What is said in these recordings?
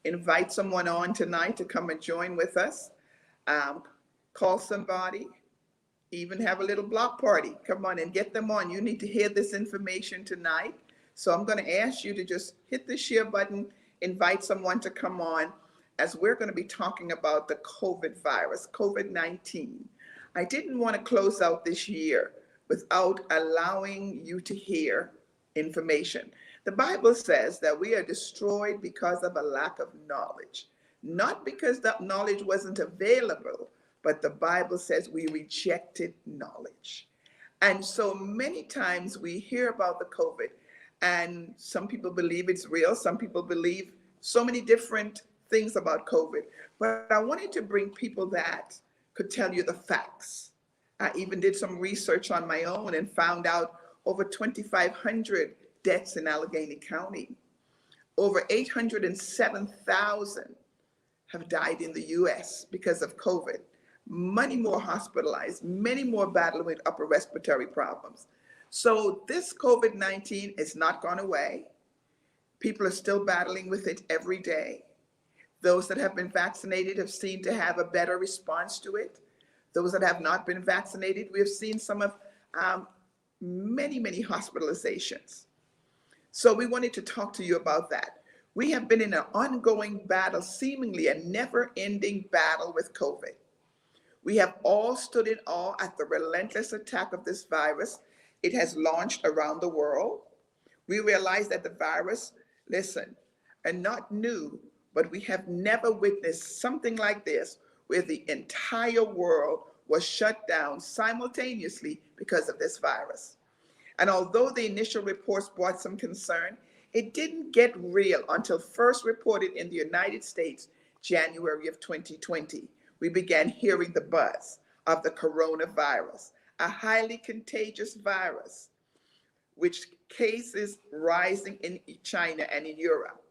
Invite someone on tonight to come and join with us. Um, Call somebody, even have a little block party. Come on and get them on. You need to hear this information tonight. So I'm going to ask you to just hit the share button, invite someone to come on, as we're going to be talking about the COVID virus, COVID-19. I didn't want to close out this year without allowing you to hear information. The Bible says that we are destroyed because of a lack of knowledge, not because that knowledge wasn't available, but the Bible says we rejected knowledge. And so many times we hear about the COVID, and some people believe it's real, some people believe so many different things about COVID. But I wanted to bring people that could tell you the facts. I even did some research on my own and found out over 2,500 deaths in Allegheny County. Over 807,000 have died in the US because of COVID. Many more hospitalized, many more battling with upper respiratory problems. So this COVID-19 is not gone away. People are still battling with it every day. Those that have been vaccinated have seemed to have a better response to it. Those that have not been vaccinated, we have seen some of many hospitalizations. So we wanted to talk to you about that. We have been in an ongoing battle, seemingly a never-ending battle with COVID. We have all stood in awe at the relentless attack of this virus. It has launched around the world. We realize that the virus, listen, are not new, but we have never witnessed something like this where the entire world was shut down simultaneously because of this virus. And although the initial reports brought some concern, it didn't get real until first reported in the United States, January of 2020. We began hearing the buzz of the coronavirus, a highly contagious virus, which cases rising in China and in Europe.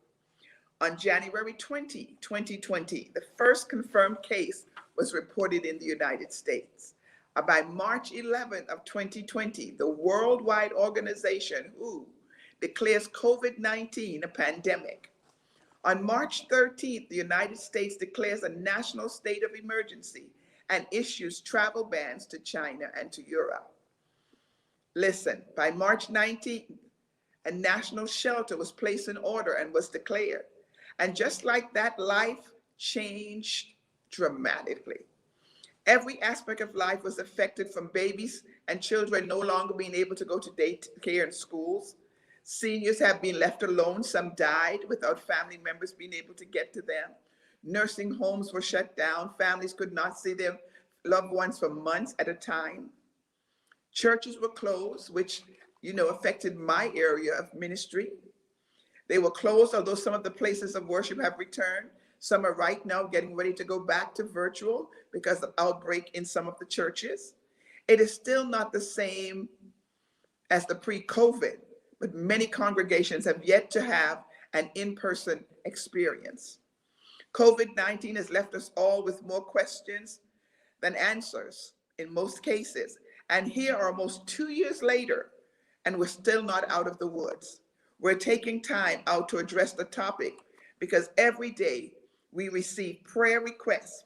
On January 20, 2020, the first confirmed case was reported in the United States. By March 11 of 2020, the worldwide organization WHO declares COVID-19 a pandemic. On March 13th, the United States declares a national state of emergency and issues travel bans to China and to Europe. Listen, by March 19th, a national shelter was placed in order and was declared. And just like that, life changed dramatically. Every aspect of life was affected, from babies and children no longer being able to go to daycare and schools. Seniors have been left alone. Some died without family members being able to get to them. Nursing homes were shut down. Families could not see their loved ones for months at a time. Churches were closed, which, affected my area of ministry. They were closed, although some of the places of worship have returned. Some are right now getting ready to go back to virtual because of outbreak in some of the churches. It is still not the same as the pre-COVID, but many congregations have yet to have an in-person experience. COVID-19 has left us all with more questions than answers in most cases. And here are almost 2 years later, and we're still not out of the woods. We're taking time out to address the topic because every day we receive prayer requests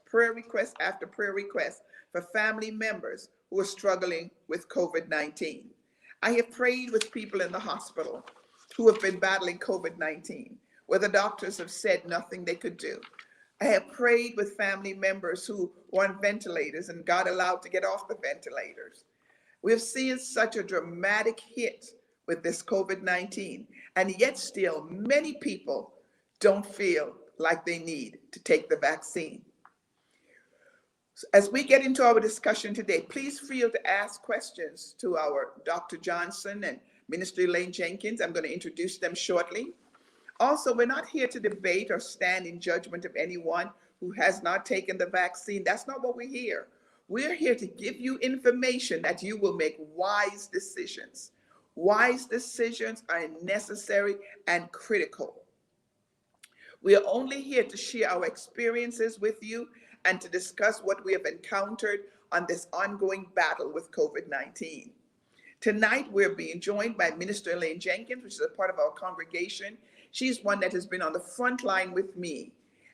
after prayer requests for family members who are struggling with COVID-19. I have prayed with people in the hospital who have been battling COVID-19, where the doctors have said nothing they could do. I have prayed with family members who were on ventilators and got allowed to get off the ventilators. We've seen such a dramatic hit with this COVID-19, and yet still many people don't feel like they need to take the vaccine. As we get into our discussion today, please feel to ask questions to our Dr. Johnson and Minister Elaine Jenkins. I'm going to introduce them shortly. Also, we're not here to debate or stand in judgment of anyone who has not taken the vaccine. That's not what we're here. We're here to give you information that you will make wise decisions. Wise decisions are necessary and critical. We are only here to share our experiences with you and to discuss what we have encountered on this ongoing battle with COVID-19. Tonight, we're being joined by Minister Elaine Jenkins, which is a part of our congregation She's one that has been on the front line with me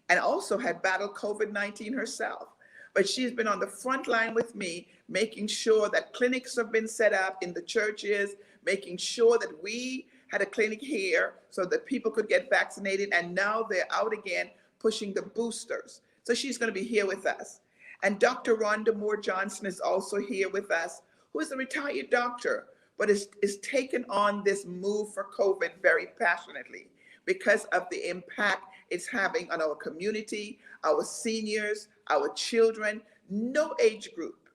and also had battled COVID-19 herself. But she's been on the front line with me, making sure that clinics have been set up in the churches, making sure that we had a clinic here so that people could get vaccinated. And now they're out again pushing the boosters. So she's going to be here with us. And Dr. Rhonda Moore Johnson is also here with us, who is a retired doctor, but is taken on this move for COVID very passionately because of the impact it's having on our community, our seniors, our children. No age group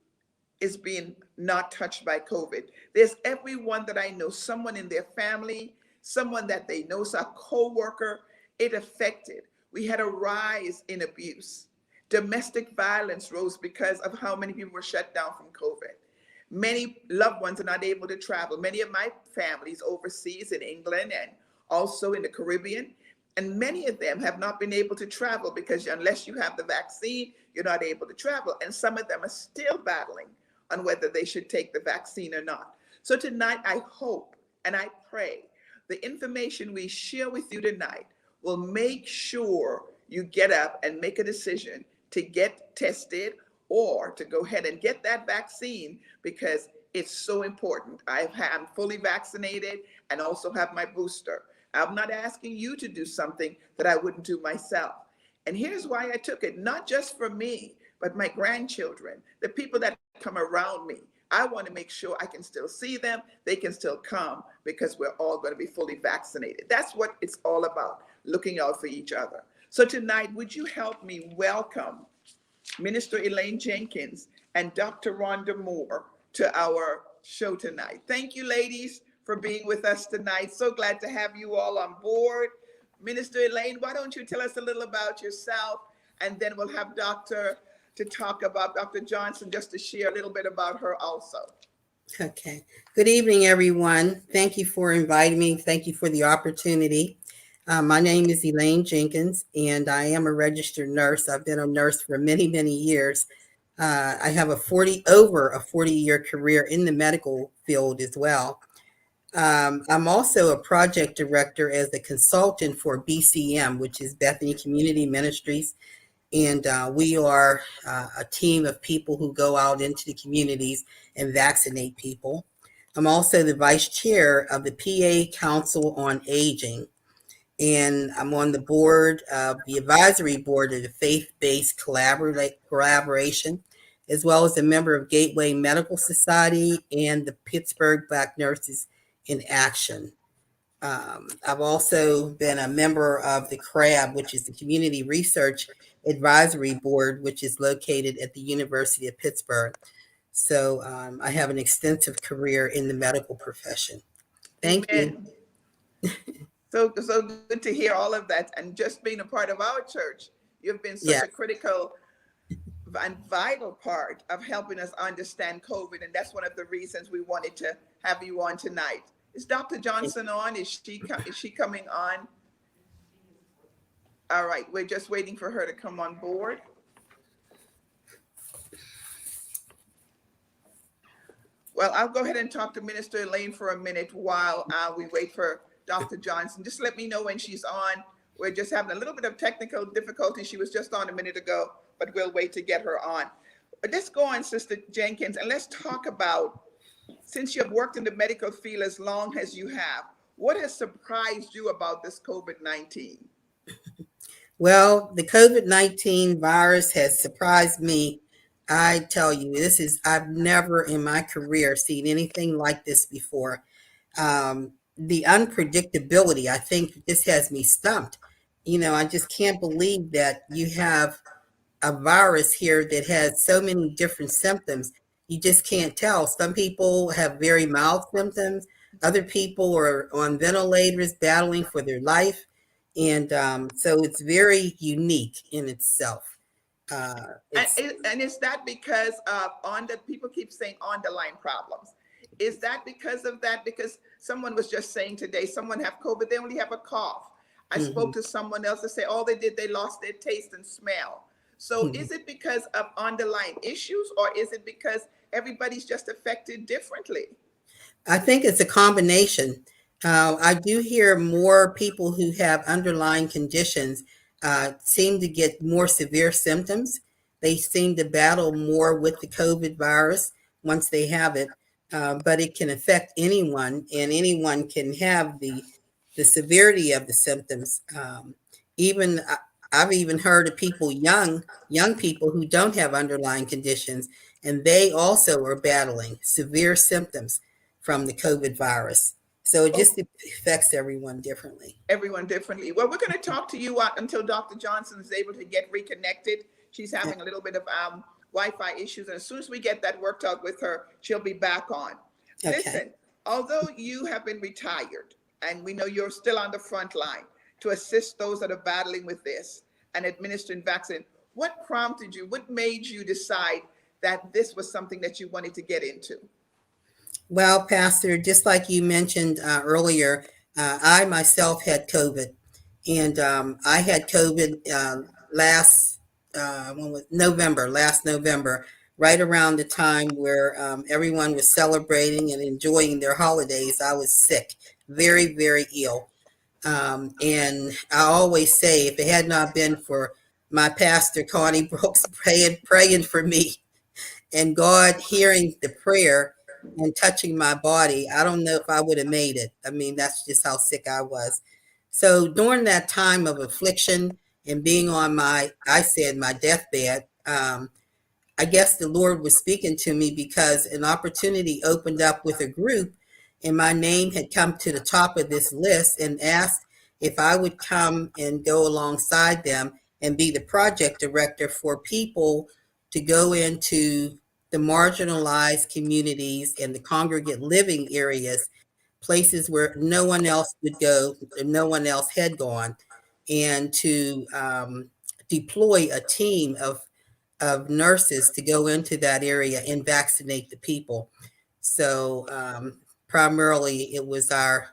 is being not touched by COVID. There's everyone that I know, someone in their family, someone that they know, a co-worker, it affected. We had a rise in abuse. Domestic violence rose because of how many people were shut down from COVID. Many loved ones are not able to travel. Many of my families overseas in England and also in the Caribbean, and many of them have not been able to travel because unless you have the vaccine, you're not able to travel. And some of them are still battling on whether they should take the vaccine or not. So tonight, I hope and I pray the information we share with you tonight will make sure you get up and make a decision to get tested or to go ahead and get that vaccine because it's so important. I'm fully vaccinated and also have my booster. I'm not asking you to do something that I wouldn't do myself. And here's why I took it, not just for me, but my grandchildren, the people that come around me. I want to make sure I can still see them, they can still come because we're all going to be fully vaccinated. That's what it's all about, looking out for each other. So tonight, would you help me welcome Minister Elaine Jenkins and Dr. Rhonda Moore to our show tonight. Thank you, ladies, for being with us tonight. So glad to have you all on board. Minister Elaine, why don't you tell us a little about yourself, and then we'll have Dr. to talk about Dr. Johnson, just to share a little bit about her also. Okay. Good evening, everyone. Thank you for inviting me. Thank you for the opportunity. My name is Elaine Jenkins, and I am a registered nurse. I've been a nurse for many, many years. I have over a 40-year career in the medical field as well. I'm also a project director as a consultant for BCM, which is Bethany Community Ministries. And we are a team of people who go out into the communities and vaccinate people. I'm also the vice chair of the PA Council on Aging. And I'm on the board of the advisory board of the Faith-Based Collaboration, as well as a member of Gateway Medical Society and the Pittsburgh Black Nurses in Action. I've also been a member of the CRAB, which is the Community Research Advisory Board, which is located at the University of Pittsburgh. So I have an extensive career in the medical profession. Thank you. So good to hear all of that. And just being a part of our church, you've been such a critical and vital part of helping us understand COVID. And that's one of the reasons we wanted to have you on tonight. Is Dr. Johnson on? Is she coming on? All right, we're just waiting for her to come on board. Well, I'll go ahead and talk to Minister Elaine for a minute while we wait for Dr. Johnson. Just let me know when she's on. We're just having a little bit of technical difficulty. She was just on a minute ago, but we'll wait to get her on. But let's go on, Sister Jenkins, and let's talk about, since you've worked in the medical field as long as you have, what has surprised you about this COVID-19? Well, the COVID-19 virus has surprised me. I tell you, I've never in my career seen anything like this before. The unpredictability, I think this has me stumped. I just can't believe that you have a virus here that has so many different symptoms. You just can't tell. Some people have very mild symptoms. Other people are on ventilators battling for their life. And so it's very unique in itself. And is that because of people keep saying underlying problems? Is that because of that? Because someone was just saying today, someone have COVID, they only have a cough. I spoke to someone else that say all they did, they lost their taste and smell. So is it because of underlying issues, or is it because everybody's just affected differently? I think it's a combination. I do hear more people who have underlying conditions seem to get more severe symptoms. They seem to battle more with the COVID virus once they have it, but it can affect anyone, and anyone can have the severity of the symptoms. Even I've even heard of people, young people who don't have underlying conditions, and they also are battling severe symptoms from the COVID virus. So it just affects everyone differently. Everyone differently. Well, we're going to talk to you until Dr. Johnson is able to get reconnected. She's having a little bit of Wi-Fi issues, and as soon as we get that worked out with her, she'll be back on. Okay. Listen, although you have been retired, and we know you're still on the front line to assist those that are battling with this and administering vaccine, what prompted you? What made you decide that this was something that you wanted to get into? Well, Pastor, just like you mentioned earlier, I myself had COVID, and I had COVID when was November, last November, right around the time where everyone was celebrating and enjoying their holidays. I was sick, very, very ill. And I always say, if it had not been for my pastor, Connie Brooks, praying for me, and God hearing the prayer and touching my body, I don't know if I would have made it. I mean, that's just how sick I was. So during that time of affliction and being on my deathbed, I guess the Lord was speaking to me because an opportunity opened up with a group, and my name had come to the top of this list and asked if I would come and go alongside them and be the project director for people to go into the marginalized communities and the congregate living areas, places where no one else would go, no one else had gone, and to deploy a team of nurses to go into that area and vaccinate the people. So primarily it was our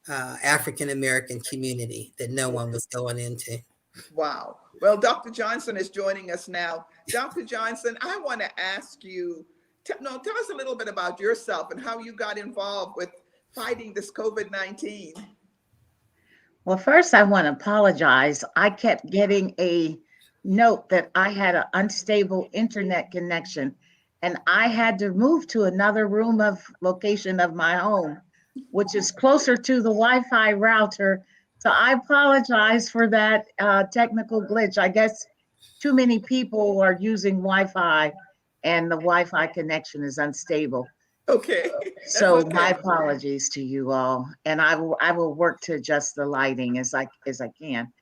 African American community that no one was going into. Wow. Well, Dr. Johnson is joining us now. Dr. Johnson, I want to ask you, tell us a little bit about yourself and how you got involved with fighting this COVID-19. Well, first, I want to apologize. I kept getting a note that I had an unstable internet connection, and I had to move to another room of location of my home, which is closer to the Wi-Fi router. So I apologize for that technical glitch. I guess too many people are using Wi-Fi, and the Wi-Fi connection is unstable. Okay. So okay. my apologies to you all, and I will work to adjust the lighting as I can.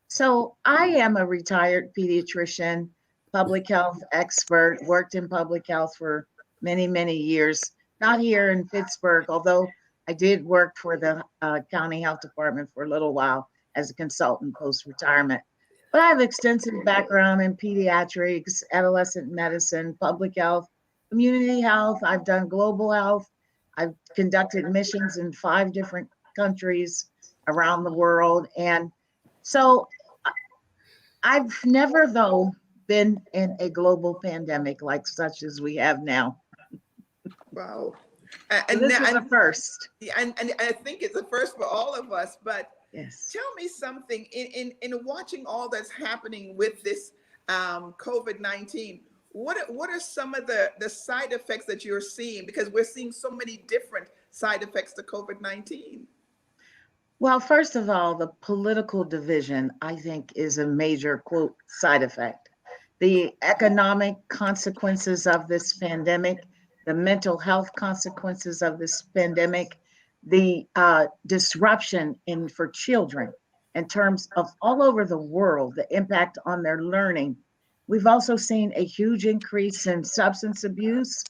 So I am a retired pediatrician, public health expert, worked in public health for many years, not here in Pittsburgh, although I did work for the county health department for a little while as a consultant post-retirement. But I have extensive background in pediatrics, adolescent medicine, public health, community health. I've done global health. I've conducted missions in 5 different countries around the world. And so I've never, though, been in a global pandemic like such as we have now. Wow. And this is a first. And I think it's a first for all of us, but yes. Tell me something in watching all that's happening with this COVID-19. What are some of the side effects that you're seeing? Because we're seeing so many different side effects to COVID-19. Well, first of all, the political division, I think, is a major, quote, side effect. The economic consequences of this pandemic, the mental health consequences of this pandemic, the disruption for children in terms of all over the world, the impact on their learning. We've also seen a huge increase in substance abuse,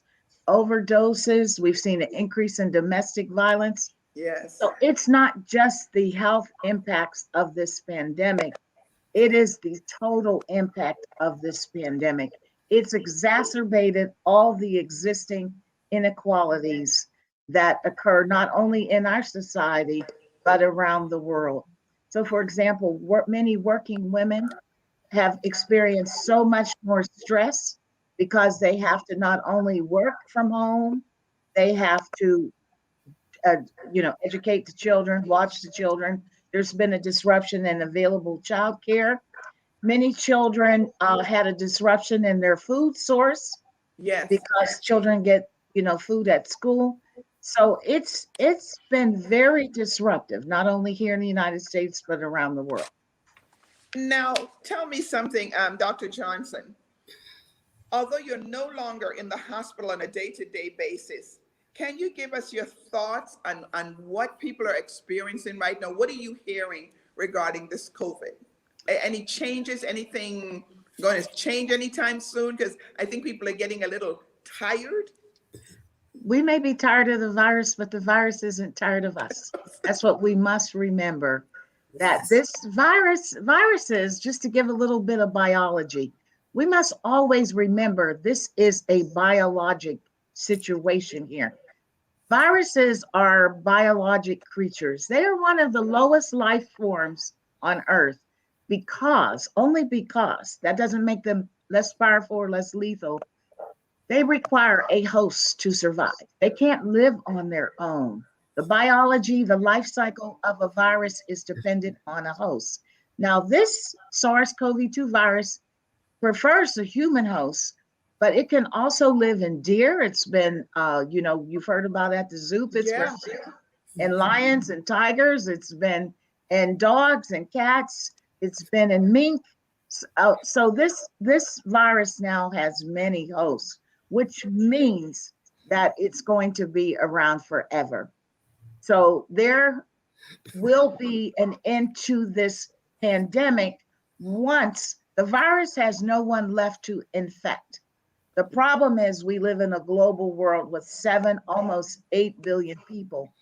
overdoses. We've seen an increase in domestic violence. Yes. So it's not just the health impacts of this pandemic, it is the total impact of this pandemic. It's exacerbated all the existing inequalities that occur not only in our society, but around the world. So, for example, many working women have experienced so much more stress because they have to not only work from home, they have to uh, educate the children, watch the children. There's been a disruption in available childcare. Many children had a disruption in their food source Yes. because children get, food at school. So it's been very disruptive, not only here in the United States, but around the world. Now, tell me something, Dr. Johnson. Although you're no longer in the hospital on a day-to-day basis, can you give us your thoughts on what people are experiencing right now? What are you hearing regarding this COVID? Any changes, anything going to change anytime soon? Because I think people are getting a little tired. We may be tired of the virus, but the virus isn't tired of us. That's what we must remember. That Yes. this viruses, just to give a little bit of biology, we must always remember this is a biologic situation here. Viruses are biologic creatures. They are one of the lowest life forms on Earth only because, that doesn't make them less powerful or less lethal. They require a host to survive. They can't live on their own. The biology, the life cycle of a virus is dependent on a host. Now, this SARS-CoV-2 virus prefers a human host, but it can also live in deer. It's been, you've heard about at the zoo. It's Yeah. in lions and tigers. It's been in dogs and cats. It's been in mink. So this virus now has many hosts, which means that it's going to be around forever. So there will be an end to this pandemic once the virus has no one left to infect. The problem is we live in a global world with almost 8 billion people.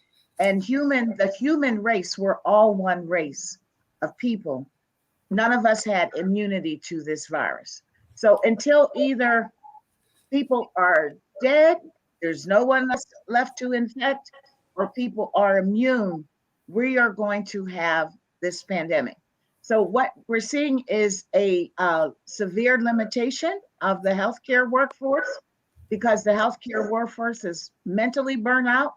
And the human race, we're all one race of people. None of us had immunity to this virus. So until either people are dead, there's no one left to infect, or people are immune, we are going to have this pandemic. So what we're seeing is a severe limitation of the healthcare workforce, because the healthcare workforce is mentally burnt out,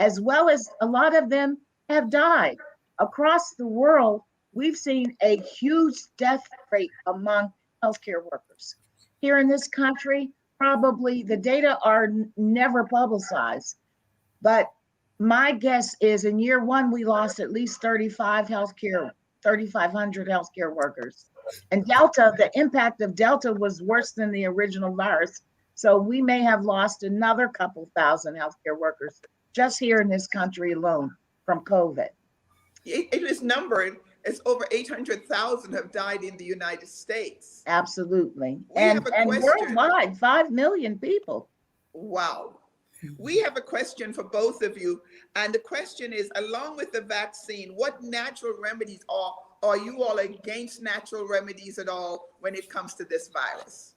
as well as a lot of them have died. Across the world, we've seen a huge death rate among healthcare workers. Here in this country, probably the data are never publicized, but my guess is in year one, we lost at least 3,500 healthcare workers. And Delta, the impact of Delta was worse than the original virus. So we may have lost another couple thousand healthcare workers just here in this country alone from COVID. It is numbered. It's over 800,000 have died in the United States. Absolutely. We have a And question. worldwide, 5 million people. Wow. We have a question for both of you. And the question is, along with the vaccine, what natural remedies are you all against natural remedies at all when it comes to this virus?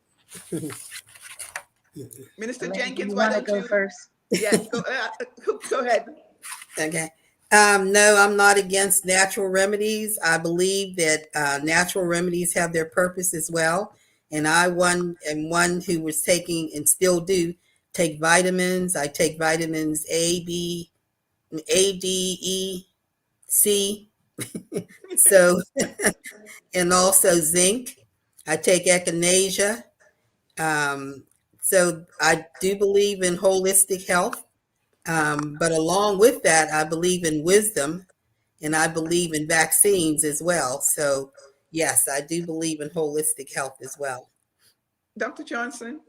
Minister Elaine, Jenkins, you why want to don't go you? first? Yes, go ahead. Okay. No, I'm not against natural remedies. I believe that natural remedies have their purpose as well. And am one who was taking and still do take vitamins. I take vitamins A, B, A, D, E, C. So, and also zinc. I take echinacea. So I do believe in holistic health. But along with that, I believe in wisdom and I believe in vaccines as well. So, yes, I do believe in holistic health as well. Dr. Johnson?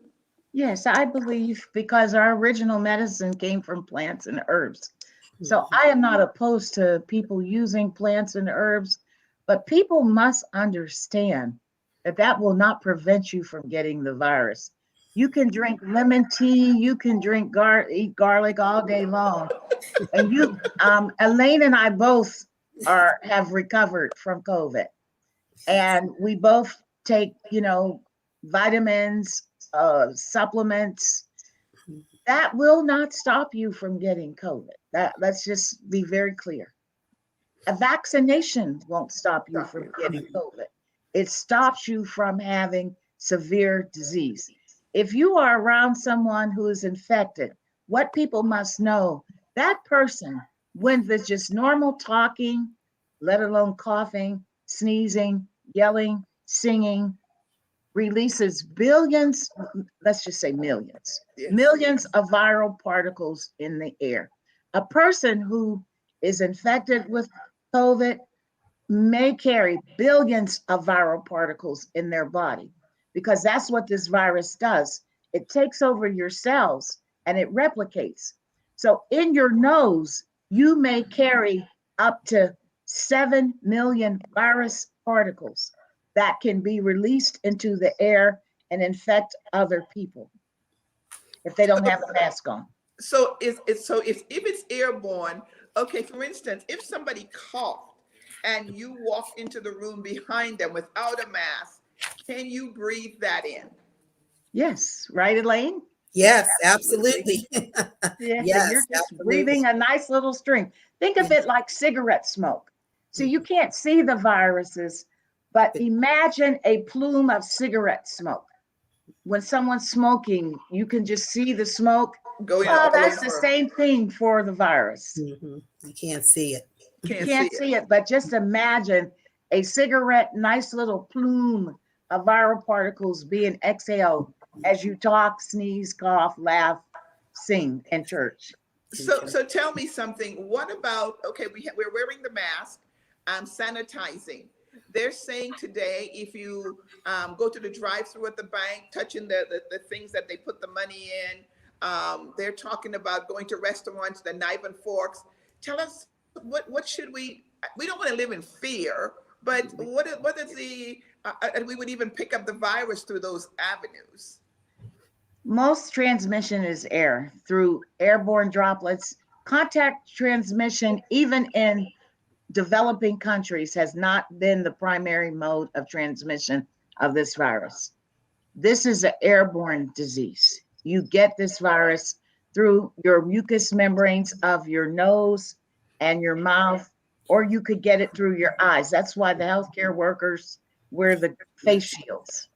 Yes, I believe because our original medicine came from plants and herbs. So I am not opposed to people using plants and herbs, but people must understand that that will not prevent you from getting the virus. You can drink lemon tea, you can eat garlic all day long. And Elaine and I both have recovered from COVID. And we both take, vitamins, supplements. That will not stop you from getting COVID. Let's just be very clear. A vaccination won't stop you from getting COVID. It stops you from having severe disease. If you are around someone who is infected, what people must know That person, when there's just normal talking, let alone coughing, sneezing, yelling, singing, releases billions, let's just say millions, Yes. millions of viral particles in the air. A person who is infected with COVID may carry billions of viral particles in their body because that's what this virus does. It takes over your cells and it replicates. So in your nose, you may carry up to 7 million virus particles that can be released into the air and infect other people if they don't have a mask on. So if it's airborne, okay, for instance, if somebody coughed and you walk into the room behind them without a mask, can you breathe that in? Yes, right, Elaine? Yes, absolutely. Yeah, Yes, you're just absolutely. breathing a nice little stream. Think of Yes. it like cigarette smoke. So you can't see the viruses, but imagine a plume of cigarette smoke. When someone's smoking, you can just see the smoke. Going Well, all that's the over. same thing for the virus. Mhm. You can't see it. You Can't can't see see it. it, but just imagine a cigarette, nice little plume of viral particles being exhaled as you talk, sneeze, cough, laugh, sing in church. So tell me something. What about, okay, we're wearing the mask, sanitizing. They're saying today, if you go to the drive-through at the bank, touching the things that they put the money in, they're talking about going to restaurants, the knife and forks. Tell us, what should we don't want to live in fear, but what is and we would even pick up the virus through those avenues. Most transmission is air through airborne droplets. Contact transmission, even in developing countries, has not been the primary mode of transmission of this virus. This is an airborne disease. You get this virus through your mucous membranes of your nose and your mouth, or you could get it through your eyes. That's why the healthcare workers wear the face shields.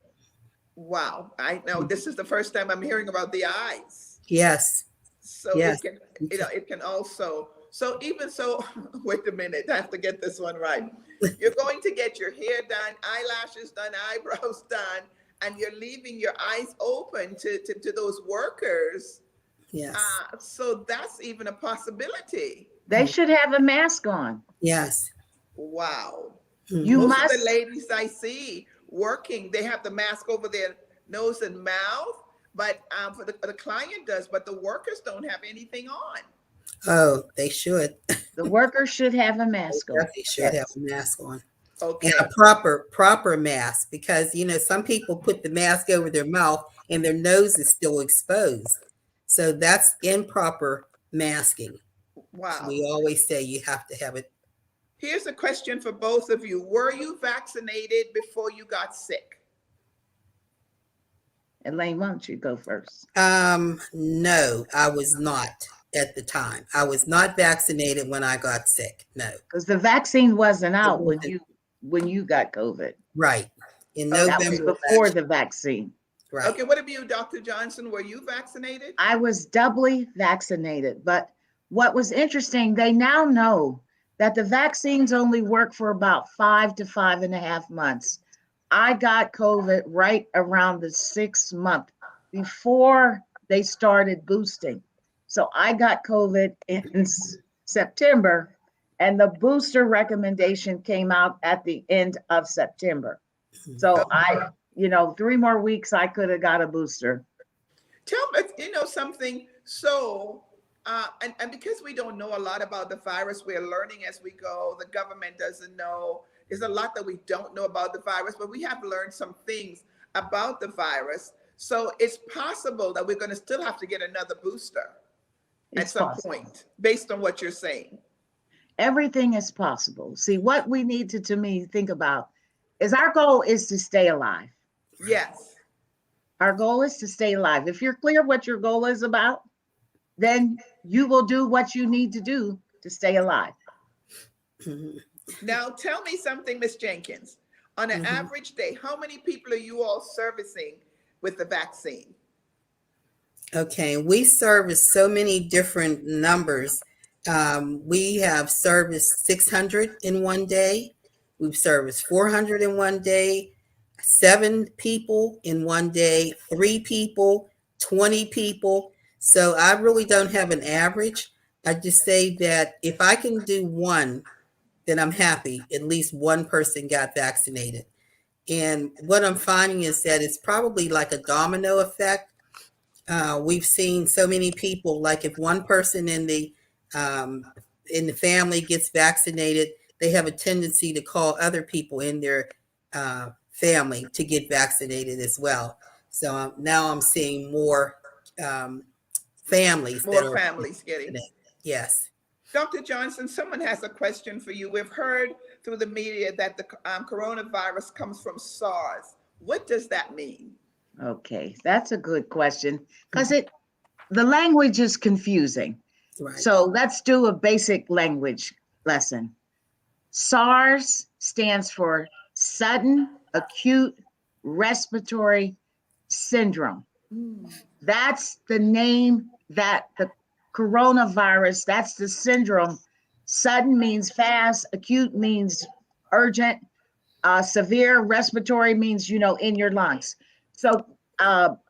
Wow, I know this is the first time I'm hearing about the eyes. Yes, So yes. it can also, so even so, wait a minute, I have to get this one right. You're going to get your hair done, eyelashes done, eyebrows done, and you're leaving your eyes open to those workers. Yes. So that's even a possibility. They should have a mask on. Yes. Wow. You Most of the must. ladies I see working, they have the mask over their nose and mouth, but for the client does, but the workers don't have anything on. Oh, they should. The workers should have a They mask on. definitely should have Yes. a mask on. Okay. And a proper mask, because some people put the mask over their mouth and their nose is still exposed. So that's improper masking. Wow. We always say you have to have it. Here's a question for both of you. Were you vaccinated before you got sick? Elaine, why don't you go first? No, I was not at the time. I was not vaccinated when I got sick. No. Because the vaccine wasn't It out wasn't. when you got COVID. Right. In That was November. before the vaccine. Right. Okay, what about you, Dr. Johnson? Were you vaccinated? I was doubly vaccinated. But what was interesting, they now know that the vaccines only work for about 5 to 5.5 months. I got COVID right around the 6th month before they started boosting. So I got COVID in September, and the booster recommendation came out at the end of September. So 3 more weeks, I could have got a booster. Tell me, something. So, and because we don't know a lot about the virus, we're learning as we go. The government doesn't know. There's a lot that we don't know about the virus, but we have learned some things about the virus. So it's possible that we're going to still have to get another booster at some point, based on what you're saying. Everything is possible. See, what we need to me think about is our goal is to stay alive. Yes. Our goal is to stay alive. If you're clear what your goal is about, then you will do what you need to do to stay alive. Now, tell me something, Ms. Jenkins. On an average day, how many people are you all servicing with the vaccine? Okay, we service so many different numbers. We have serviced 600 in one day. We've serviced 400 in one day, 7 people in one day, 3 people, 20 people. So I really don't have an average. I just say that if I can do one, then I'm happy. At least one person got vaccinated. And what I'm finding is that it's probably like a domino effect. We've seen so many people, like if one person um, in the family gets vaccinated, they have a tendency to call other people in their family to get vaccinated as well. So now I'm seeing more um, families that More are families getting. vaccinated. Yes. Dr. Johnson, someone has a question for you. We've heard through the media that the coronavirus comes from SARS. What does that mean? Okay, that's a good question because the language is confusing. Right. So let's do a basic language lesson. SARS stands for sudden acute respiratory syndrome. That's the name that the coronavirus, that's the syndrome. Sudden means fast, acute means urgent, severe respiratory means, in your lungs. So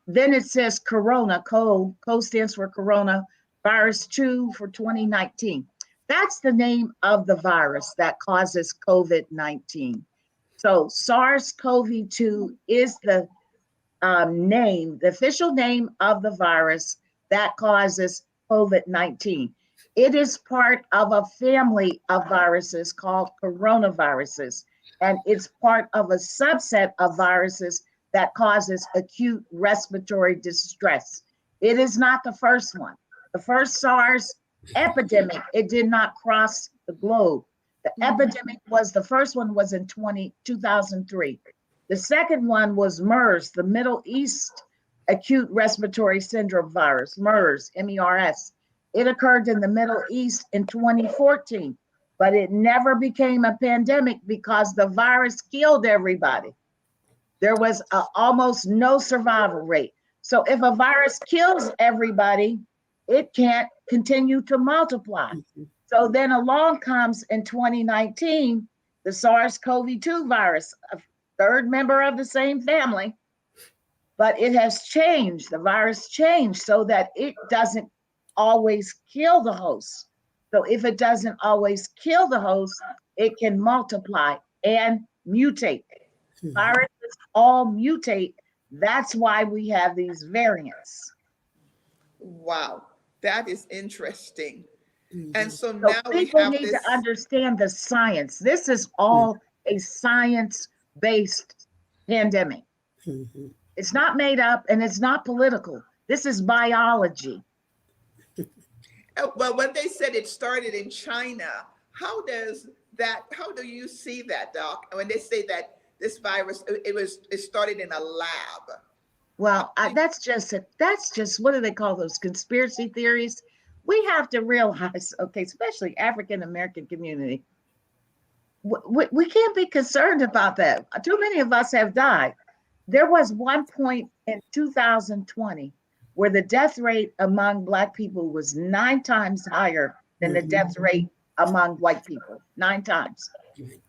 then it says corona, co stands for corona, virus 2 for 2019. That's the name of the virus that causes COVID-19. So SARS-CoV-2 is the name, the official name of the virus that causes COVID-19. It is part of a family of viruses called coronaviruses, and it's part of a subset of viruses that causes acute respiratory distress. It is not the first one. The first SARS epidemic, it did not cross the globe. The epidemic was, the first one was in 2003. The second one was MERS, the Middle East Acute Respiratory Syndrome virus, MERS, MERS. It occurred in the Middle East in 2014, but it never became a pandemic because the virus killed everybody. There was almost no survival rate. So if a virus kills everybody, it can't continue to multiply. So then along comes in 2019, the SARS-CoV-2 virus, third member of the same family, but it has changed. The virus changed so that it doesn't always kill the host. So if it doesn't always kill the host, it can multiply and mutate. Viruses all mutate. That's why we have these variants. Wow, that is interesting. And so So now we people have need this. to understand the science. This is all a science-based pandemic. It's not made up and it's not political. This is biology. Well, when they said it started in China, how do you see that, Doc? When they say that this virus, it started in a lab. Well, that's just what do they call those conspiracy theories? We have to realize, okay, especially African American community, we can't be concerned about that. Too many of us have died. There was one point in 2020 where the death rate among Black people was 9 times higher than the death rate among white people, 9 times.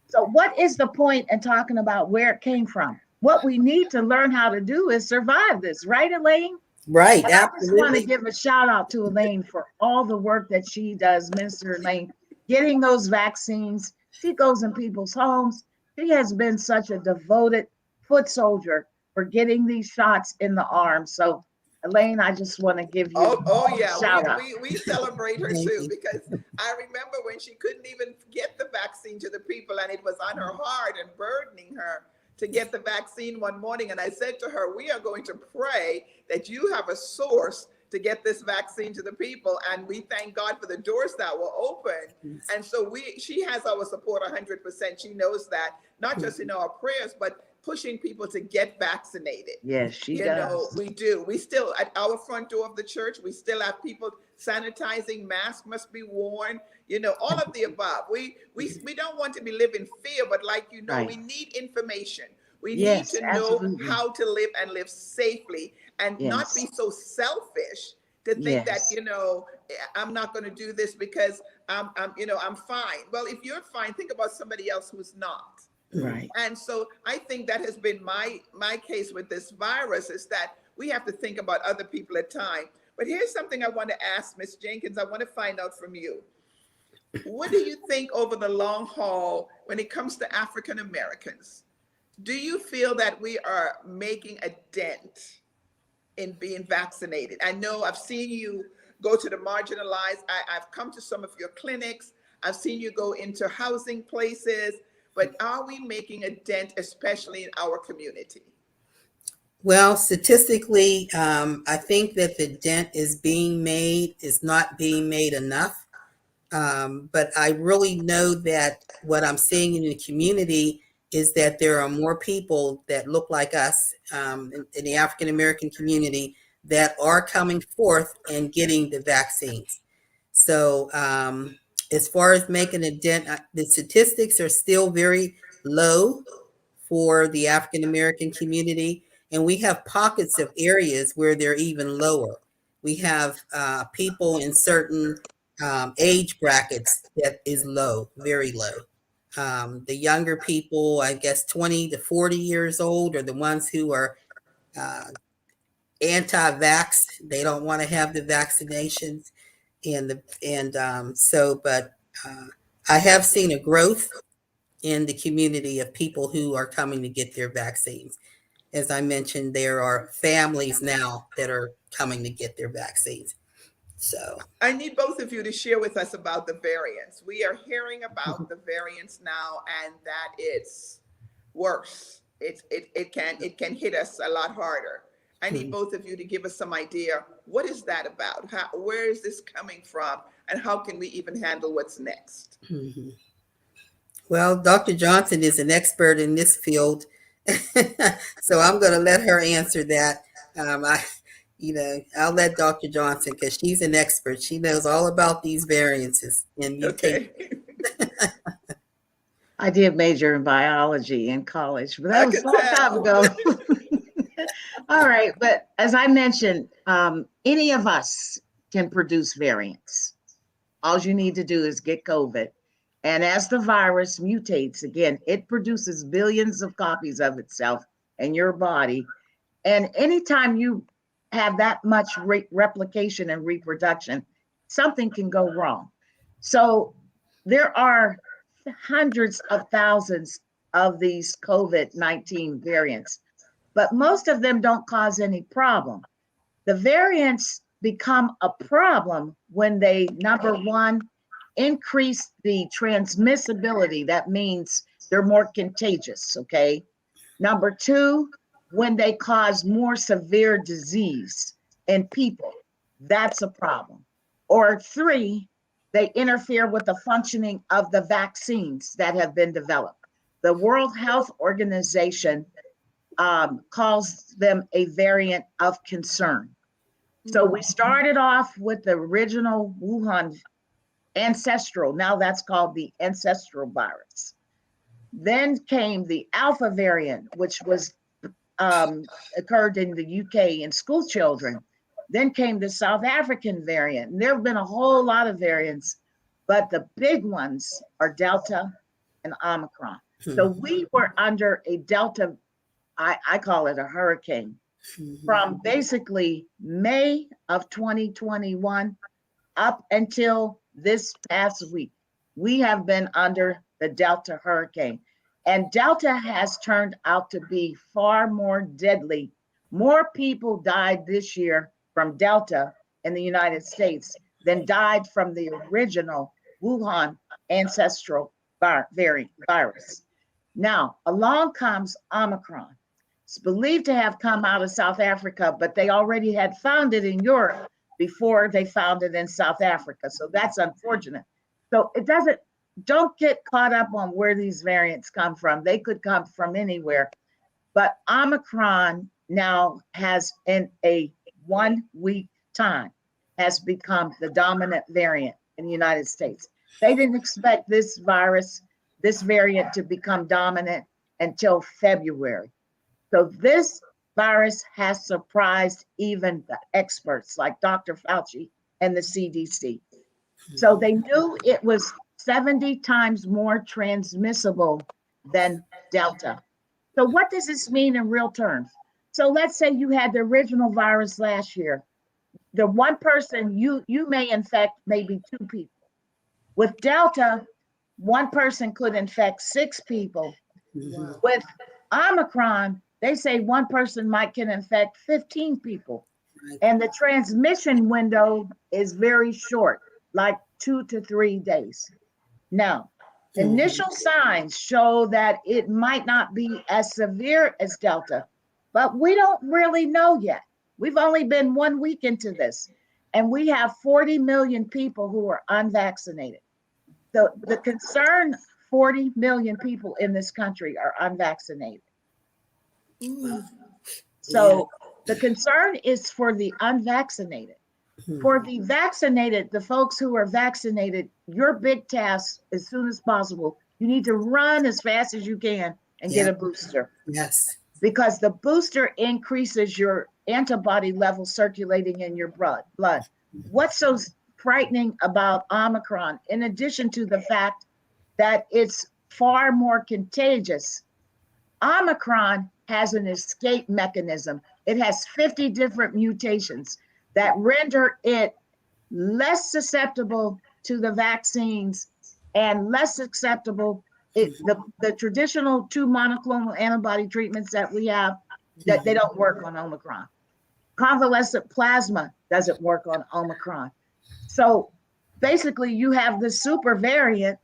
So what is the point in talking about where it came from? What we need to learn how to do is survive this, right, Elaine? Right, and I just want to absolutely. give a shout out to Elaine for all the work that she does, Minister Elaine, getting those vaccines. She goes in people's homes. She has been such a devoted foot soldier for getting these shots in the arm. So, Elaine, I just want to give you Oh yeah, a shout out. we celebrate her Thank too, you. because I remember when she couldn't even get the vaccine to the people, and it was on her heart and burdening her to get the vaccine one morning. And I said to her, we are going to pray that you have a source to get this vaccine to the people. And we thank God for the doors that were open. And so she has our support 100%. She knows that, not just in our prayers, but pushing people to get vaccinated. Yes, she does. We do. We still, at our front door of the church, we still have people sanitizing, masks must be worn, all of the above. We don't want to be living fear, but like, Right. we need information. We need Yes, to know absolutely. how to live and live safely and not Yes, be so selfish to think that, yes, I'm not going to do this because I'm fine. Well, if you're fine, think about somebody else who's not. right. And so I think that has been my case with this virus, is that we have to think about other people at time. But here's something I want to ask Ms. Jenkins. I want to find out from you. What do you think over the long haul when it comes to African Americans? Do you feel that we are making a dent in being vaccinated? I know I've seen you go to the marginalized. I've come to some of your clinics. I've seen you go into housing places. But are we making a dent, especially in our community? Well, statistically, I think that the dent is not being made enough. But I really know that what I'm seeing in the community is that there are more people that look like us, in the African American community, that are coming forth and getting the vaccines. So, as far as making a dent, the statistics are still very low for the African American community, and we have pockets of areas where they're even lower. We have people in certain age brackets that is low, very low. The younger people, I guess 20 to 40 years old, are the ones who are uh, anti-vax. They don't want to have the vaccinations, but uh, I have seen a growth in the community of people who are coming to get their vaccines. As I mentioned, there are families now that are coming to get their vaccines. So, I need both of you to share with us about the variants. We are hearing about the variants now, and that it's worse. It can hit us a lot harder. I need both of you to give us some idea. What is that about? Where is this coming from? And how can we even handle what's next? mhm. Well, Dr. Johnson is an expert in this field, so I'm going to let her answer that. I'll let Dr. Johnson, because she's an expert. She knows all about these variances and mutations. Okay. I did major in biology in college, but that I was can a long time tell. ago. All right, but as I mentioned, any of us can produce variants. All you need to do is get COVID. And as the virus mutates, again, it produces billions of copies of itself in your body. And anytime you have that much replication and reproduction, something can go wrong. So there are hundreds of thousands of these COVID-19 variants, but most of them don't cause any problem. The variants become a problem when they, number one, increase the transmissibility. That means they're more contagious, okay? Number two, when they cause more severe disease in people, that's a problem. Or three, they interfere with the functioning of the vaccines that have been developed. The World Health Organization calls them a variant of concern. So we started off with the original Wuhan ancestral, now that's called the ancestral virus. Then came the Alpha variant, which was occurred in the UK in school children. Then came the South African variant. And there have been a whole lot of variants, but the big ones are Delta and Omicron. So we were under a Delta, I call it a hurricane, from basically May of 2021 up until this past week. We have been under the Delta hurricane. And Delta has turned out to be far more deadly. More people died this year from Delta in the United States than died from the original Wuhan ancestral virus. Now, along comes Omicron. It's believed to have come out of South Africa, but they already had found it in Europe before they found it in South Africa. So that's unfortunate. So don't get caught up on where these variants come from. They could come from anywhere. But Omicron now has, in a 1 week time, has become the dominant variant in the United States. They didn't expect this variant to become dominant until February. So this virus has surprised even the experts like Dr. Fauci and the CDC. So they knew it was 70 times more transmissible than Delta. So what does this mean in real terms? So let's say you had the original virus last year. The one person you may infect maybe 2 people. With Delta, one person could infect 6 people. Mhm. With Omicron, they say one person might can infect 15 people. Right. And the transmission window is very short, like 2 to 3 days. Now, initial signs show that it might not be as severe as Delta, but we don't really know yet. We've only been 1 week into this, and we have 40 million people who are unvaccinated. The concern, 40 million people in this country are unvaccinated. Wow. Yeah. So the concern is for the unvaccinated. Mhm. For the vaccinated, the folks who are vaccinated, your big task as soon as possible, you need to run as fast as you can and get Yeah. a booster, Yes. because the booster increases your antibody level circulating in your blood. What's so frightening about Omicron, in addition to the fact that it's far more contagious, Omicron has an escape mechanism. It has 50 different mutations that render it less susceptible to the vaccines and less susceptible. The traditional 2 monoclonal antibody treatments that we have, that they don't work on Omicron. Convalescent plasma doesn't work on Omicron. So basically, you have the super variant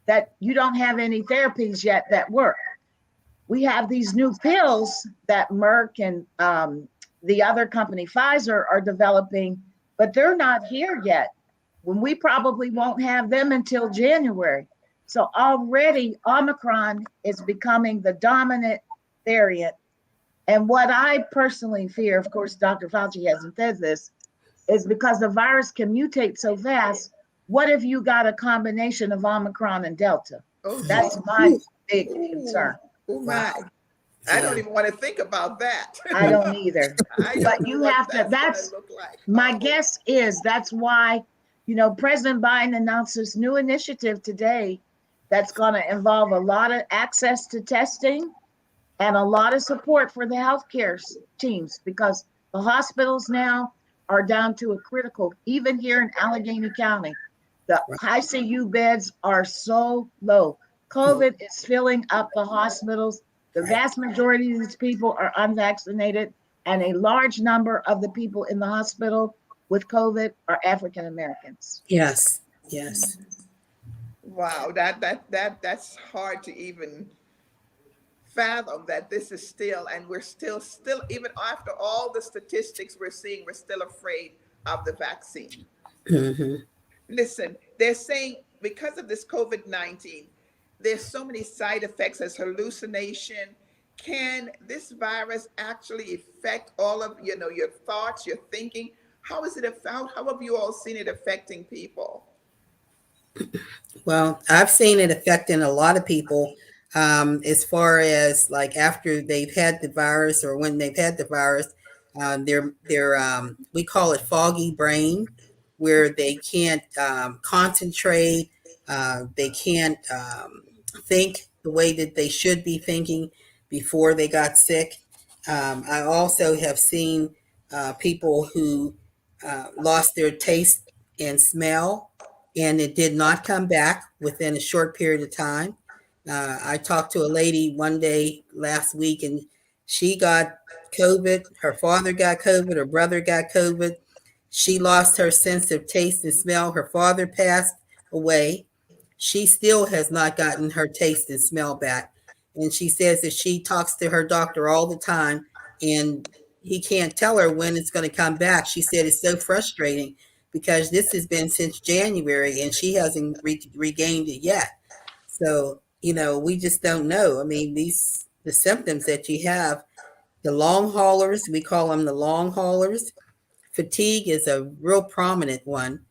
that you don't have any therapies yet that work. We have these new pills that Merck and the other company, Pfizer, are developing, but they're not here yet. When we probably won't have them until January. So already Omicron is becoming the dominant variant. And what I personally fear, of course, Dr. Fauci hasn't said this, is because the virus can mutate so fast. What if you got a combination of Omicron and Delta? Oh, That's gee. my big Ooh, concern. oh Wow. my. I Yeah. don't even want to think about that. I don't either. I But don't know you what have to, that's going to that's look like. my Oh, guess is that's why, President Biden announced this new initiative today that's going to involve a lot of access to testing and a lot of support for the healthcare teams, because the hospitals now are down to a critical, even here in Allegheny County, the Right. ICU beds are so low. COVID is filling up the hospitals. The Right. vast majority of these people are unvaccinated, and a large number of the people in the hospital with COVID are African Americans. Yes. Yes. wow. That's hard to even fathom that this is still, and we're still, even after all the statistics we're seeing, we're still afraid of the vaccine. Hmm. Listen, they're saying because of this COVID-19, there's so many side effects as hallucination. Can this virus actually affect all of, your thoughts, your thinking? How is it affect? How have you all seen it affecting people? Well, I've seen it affecting a lot of people, as far as like after they've had the virus or when they've had the virus, we call it foggy brain, where they can't concentrate, they can't think the way that they should be thinking before they got sick. I also have seen people who lost their taste and smell, and it did not come back within a short period of time. I talked to a lady one day last week, and she got COVID. Her father got COVID. Her brother got COVID. She lost her sense of taste and smell. Her father passed away. She still has not gotten her taste and smell back. And she says that she talks to her doctor all the time, and he can't tell her when it's going to come back. She said it's so frustrating because this has been since January and she hasn't regained it yet. So, we just don't know. I mean, the symptoms that you have, the long haulers, we call them the long haulers. Fatigue is a real prominent one.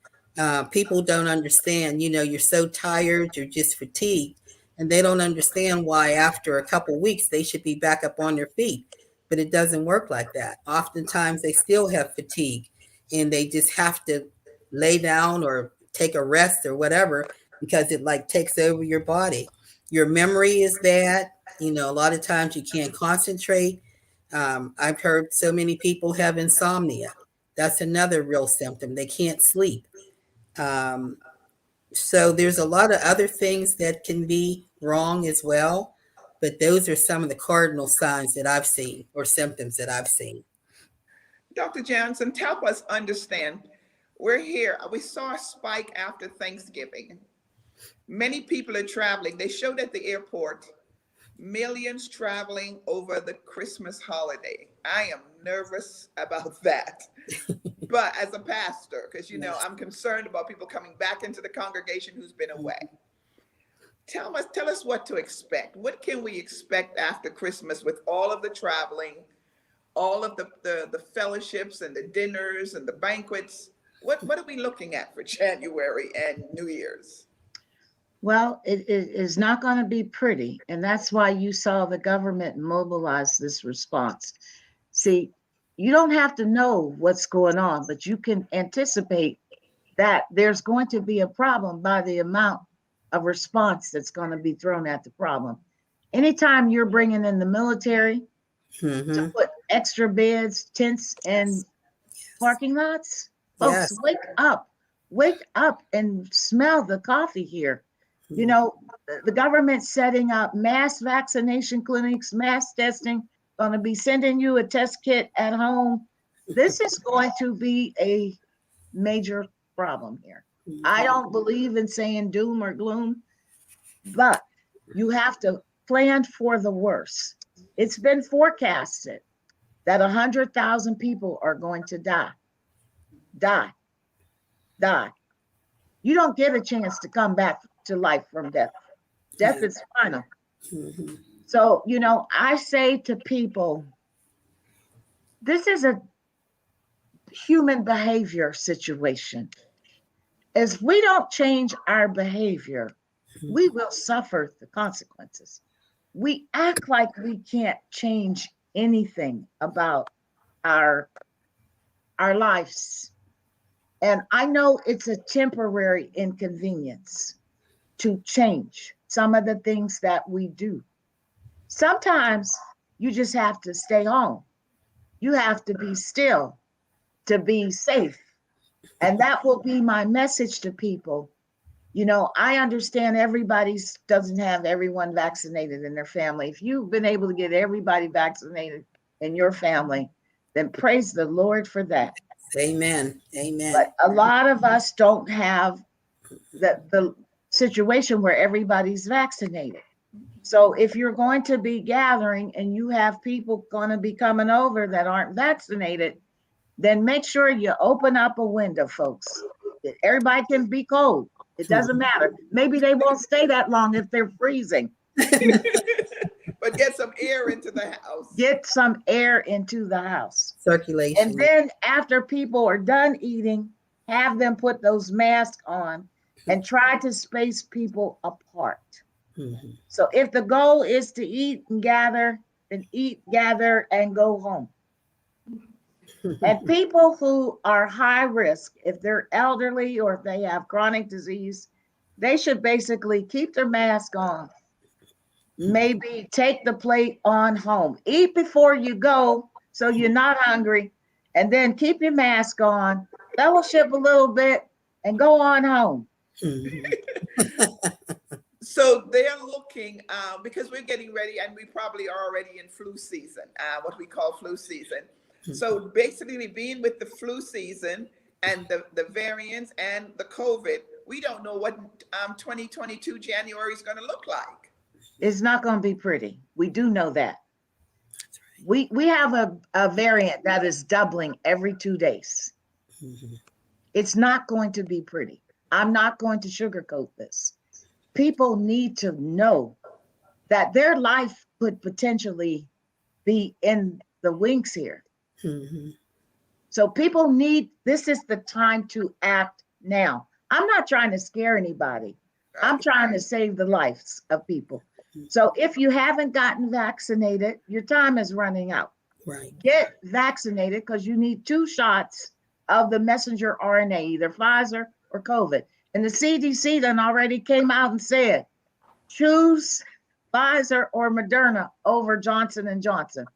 People don't understand, you're so tired, you're just fatigued. and they don't understand why after a couple weeks they should be back up on their feet. But it doesn't work like that. Oftentimes they still have fatigue and they just have to lay down or take a rest or whatever because it like takes over your body. Your memory is bad. You know, a lot of times you can't concentrate. I've heard so many people have insomnia. That's another real symptom. They can't sleep. Um, so there's a lot of other things that can be wrong as well, but those are some of the cardinal signs that I've seen or symptoms that I've seen. Dr. Johnson, help us understand. We're here. We saw a spike after Thanksgiving. Many people are traveling. They showed at the airport millions traveling over the Christmas holiday. I am nervous about that. But as a pastor, because I'm concerned about people coming back into the congregation who's been away. Tell us what to expect. What can we expect after Christmas with all of the traveling, all of the fellowships and the dinners and the banquets? What are we looking at for January and New Year's? Well, it is not going to be pretty. And that's why you saw the government mobilize this response. See, you don't have to know what's going on, but you can anticipate that there's going to be a problem by the amount of response that's going to be thrown at the problem. Anytime you're bringing in the military to put extra beds, tents, and parking lots, folks, wake up and smell the coffee here. You know, the government's setting up mass vaccination clinics, mass testing, going to be sending you a test kit at home. This is going to be a major problem here. I don't believe in saying doom or gloom, but you have to plan for the worst. It's been forecasted that 100,000 people are going to die. You don't get a chance to come back to life from death. Death is final. So, I say to people, this is a human behavior situation. As we don't change our behavior, we will suffer the consequences. We act like we can't change anything about our lives. And I know it's a temporary inconvenience to change some of the things that we do. Sometimes you just have to stay home. You have to be still to be safe. And that will be my message to people. I understand everybody doesn't have everyone vaccinated in their family. If you've been able to get everybody vaccinated in your family, then praise the Lord for that. Amen. But a lot of us don't have the situation where everybody's vaccinated. So if you're going to be gathering and you have people going to be coming over that aren't vaccinated, then make sure you open up a window, folks. Everybody can be cold. It doesn't matter. Maybe they won't stay that long if they're freezing. But get some air into the house. Get some air into the house. Circulation. And then after people are done eating, have them put those masks on and try to space people apart. So if the goal is to eat and gather, then eat, gather, and go home. And people who are high risk, if they're elderly or if they have chronic disease, they should basically keep their mask on. Maybe take the plate on home. Eat before you go so you're not hungry. And then keep your mask on, fellowship a little bit, and go on home. So they're looking, because we're getting ready and we probably are already in flu season, what we call flu season. So basically being with the flu season and the variants and the COVID, we don't know what 2022 January is going to look like. It's not going to be pretty. We do know that. We have a variant that is doubling every 2 days. It's not going to be pretty. I'm not going to sugarcoat this. People need to know that their life could potentially be in the wings here. So this is the time to act now. I'm not trying to scare anybody. I'm Right. trying to save the lives of people. So if you haven't gotten vaccinated, your time is running out. Right. Get vaccinated because you need 2 shots of the messenger RNA, either Pfizer or COVID. And the CDC then already came out and said, choose Pfizer or Moderna over Johnson and Johnson.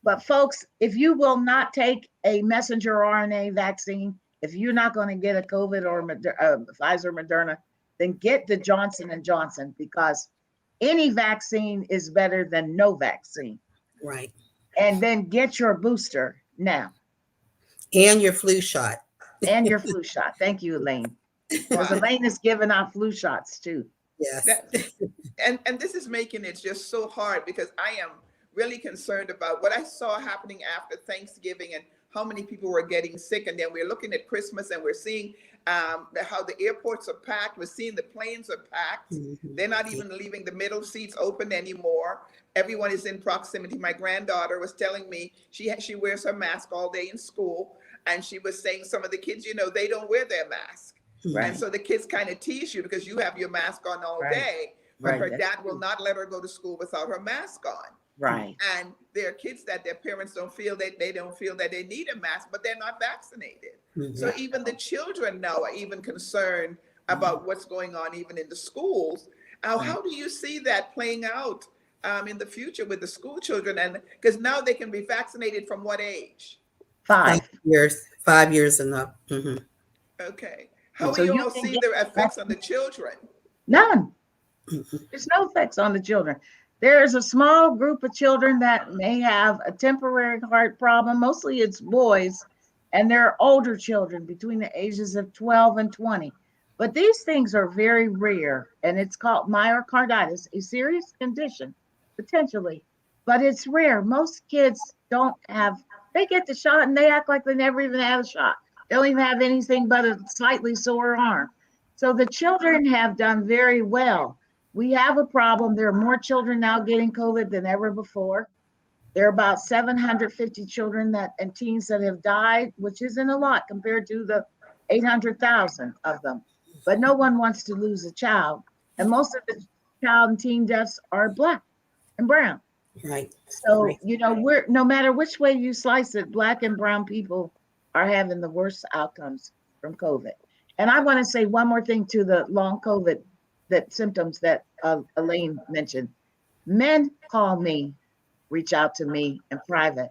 But folks, if you will not take a messenger RNA vaccine, if you're not going to get a COVID or Pfizer, Moderna, then get the Johnson and Johnson, because any vaccine is better than no vaccine. Right. And then get your booster now And your flu shot. and your flu shot. Thank you, Elaine, because Wow. Elaine is giving out flu shots too. Yes. That, and this is making it just so hard because I am really concerned about what I saw happening after Thanksgiving and how many people were getting sick. And then we're looking at Christmas and we're seeing how the airports are packed. We're seeing the planes are packed. Mhm. They're not even leaving the middle seats open anymore. Everyone is in proximity. My granddaughter was telling me she wears her mask all day in school. And she was saying some of the kids, they don't wear their mask. Right. And so the kids kind of tease you because you have your mask on all Right. day, but Right. her That's dad will not let her go to school without her mask on. Right. And there are kids that their parents don't feel that they need a mask, but they're not vaccinated. So Mhm. even the children now are even concerned about what's going on even in the schools. How do you see that playing out in the future with the school children? And because now they can be vaccinated from what age? 5. 5 years. 5 years enough. Mhm. Okay. How will So you you all can see get the effects on the children? none. Mhm. There's no effects on the children. There is a small group of children that may have a temporary heart problem. Mostly it's boys, and they're older children between the ages of 12 and 20. But these things are very rare, and it's called myocarditis, a serious condition, potentially, but it's rare. Most kids don't have, they get the shot and they act like they never even had a shot. They don't even have anything but a slightly sore arm. So the children have done very well. We have a problem. There are more children now getting COVID than ever before. There are about 750 children and teens that have died, which isn't a lot compared to the 800,000 of them. But no one wants to lose a child. And most of the child and teen deaths are Black and brown. Right. So, Right. we're, no matter which way you slice it, Black and brown people are having the worst outcomes from COVID. And I want to say one more thing to the long COVID, that symptoms that Elaine mentioned. Men call me, reach out to me in private.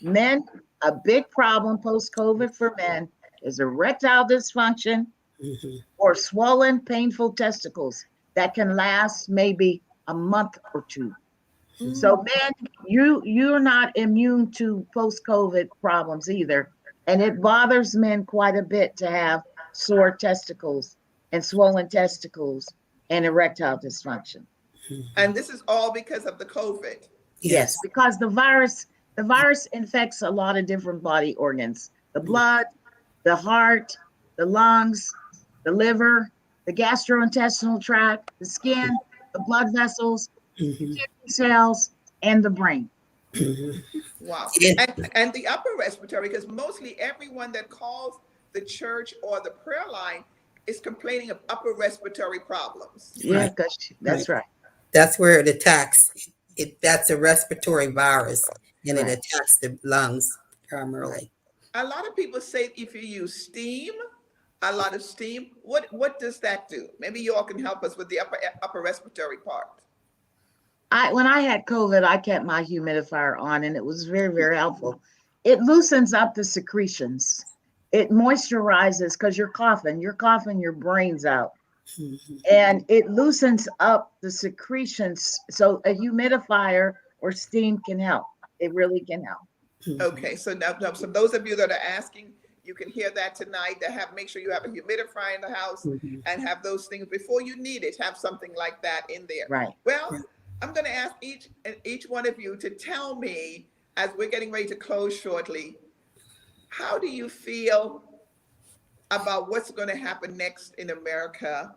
Men, a big problem post COVID for men is erectile dysfunction Mhm. or swollen, painful testicles that can last maybe a month or two. So Mm. men, you're not immune to post-COVID problems either. And it bothers men quite a bit to have sore testicles and swollen testicles and erectile dysfunction. Mhm. And this is all because of the COVID. Yes, Yes. because the virus infects a lot of different body organs. The blood, the heart, the lungs, the liver, the gastrointestinal tract, the skin, the blood vessels, the Mhm. kidney cells, and the brain. Mhm. Wow. Yeah. And the upper respiratory, because mostly everyone that calls the church or the prayer line is complaining of upper respiratory problems. Yeah, Right. because Right. that's right. That's where it attacks. That's a respiratory virus, and it Right. attacks the lungs primarily. A lot of people say if you use steam, a lot of steam, what does that do? Maybe you all can help us with the upper respiratory part. When I had COVID, I kept my humidifier on, and it was very, very helpful. It loosens up the secretions. It moisturizes because you're coughing your brains out. Mhm. And it loosens up the secretions. So a humidifier or steam can help. It really can help. Mhm. Okay, so now, so those of you that are asking, you can hear that tonight. To make sure you have a humidifier in the house Mhm. and have those things before you need it. Have something like that in there. Right. Well, Right. I'm going to ask each one of you to tell me as we're getting ready to close shortly. How do you feel about what's going to happen next in America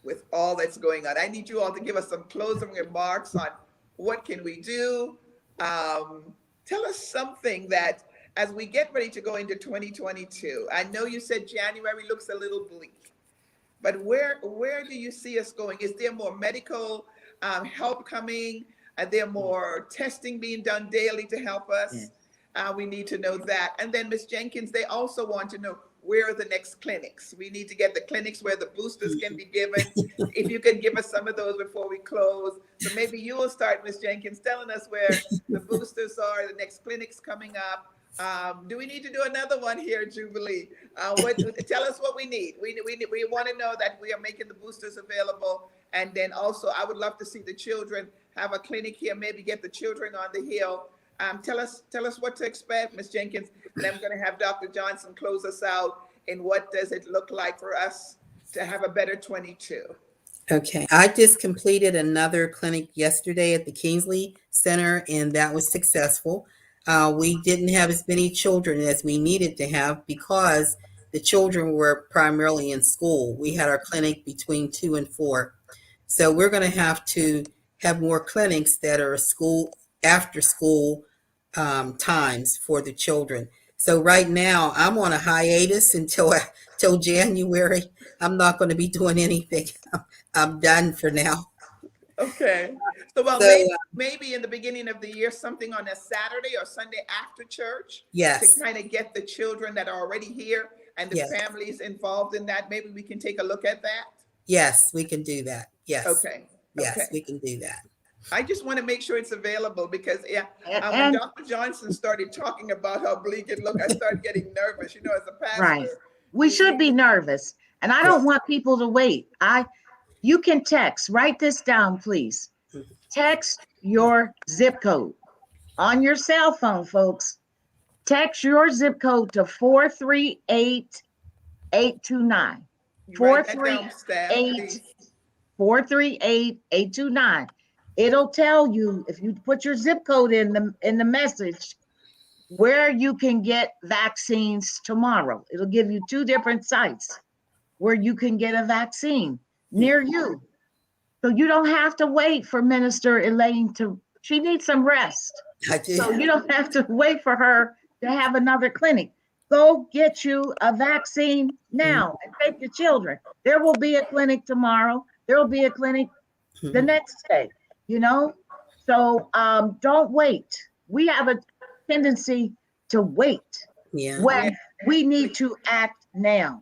with all that's going on? I need you all to give us some closing remarks on what can we do. Tell us something that as we get ready to go into 2022, I know you said January looks a little bleak, But where do you see us going? Is there more medical help coming? Are there more testing being done daily to help us? We need to know that. And then Ms. Jenkins, they also want to know, where are the next clinics? We need to get the clinics where the boosters can be given. If you could give us some of those before we close. So maybe you will start, Ms. Jenkins, telling us where the boosters are, the next clinics coming up. Do we need to do another one here, Jubilee? Tell us what we need. We want to know that we are making the boosters available. And then also, I would love to see the children have a clinic here, maybe get the children on the hill. Tell us what to expect, Ms. Jenkins. And I'm going to have Dr. Johnson close us out. And what does it look like for us to have a better 22? Okay. I just completed another clinic yesterday at the Kingsley Center, and that was successful. We didn't have as many children as we needed to have because the children were primarily in school. We had our clinic between 2 and 4. So we're going to have more clinics that are after school times for the children. So right now I'm on a hiatus until January. I'm not going to be doing anything. I'm done for now. Okay. So maybe in the beginning of the year, something on a Saturday or Sunday after church. Yes. To kind of get the children that are already here and the families involved in that. Maybe we can take a look at that. Yes, we can do that. Yes. Okay. Yes, we can do that. I just want to make sure it's available because when Dr. Johnson started talking about how bleak it looked, I started getting nervous, as a pastor. Right. We should be nervous. And I don't want people to wait. You can text, write this down, please. Text your zip code on your cell phone, folks. Text your zip code to 438-829. 438-829. It'll tell you, if you put your zip code in the message, where you can get vaccines tomorrow. It'll give you 2 different sites where you can get a vaccine near you. So you don't have to wait for Minister Elaine she needs some rest. I do. So you don't have to wait for her to have another clinic. Go get you a vaccine now and take your children. There will be a clinic tomorrow. There will be a clinic the next day, So don't wait. We have a tendency to wait when we need to act now.